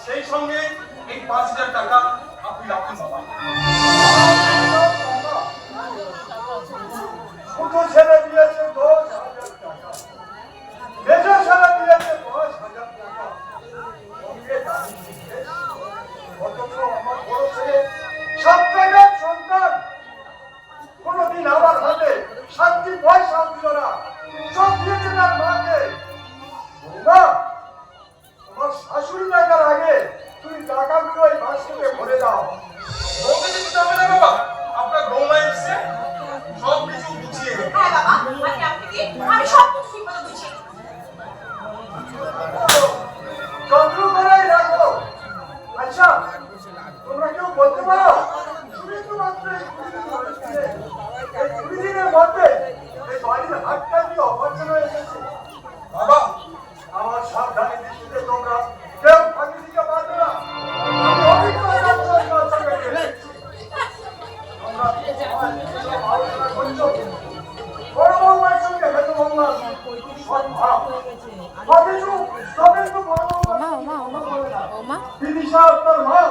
সেই সঙ্গে এই 5,000 টাকা আপনি রাখুন বাবা। ছোট ছেলে দিয়েছে 10,000 টাকা, মেজো ছেলে দিয়েছে 5,000 টাকা। অথচ আমার বড় ছেলে 7 টাকার সন্তান কোনদিন আমার হাতে শান্তি পয়সা দিল না, সব দিয়েছে তার মাকে। না, তোমার শাশুড়ি টাকার আগে তুমি টাকাগুলো এই বাস্কেটে ভরে দাও। ওকে দিতে হবে না বাবা, আপনার বৌমা এসছে, সব কিছু গুছিয়ে দেবে। হ্যাঁ বাবা, আমি সব কিছু ঠিক মতো বুঝি। যত্ন করেই রাখো। আচ্ছা, তোমরা কেউ বলতে পারো শুধুমাত্র এই 20 দিনের মধ্যে এই বাড়ির হাতটা কি অপারেশন হয়ে এসেছে? বাবা, আমার সাবধানে দৃষ্টিতে তোমরা কেউ ফাঁকি দিতে পারবে না। আমি অভিজ্ঞতার সঙ্গে বলেছি। তোমরা আলোচনা করছো বড় বৌমার সঙ্গে মেজো বৌমার সদ্ভাব। তবে তো বড় বৌমা বিদিশা আপনার মা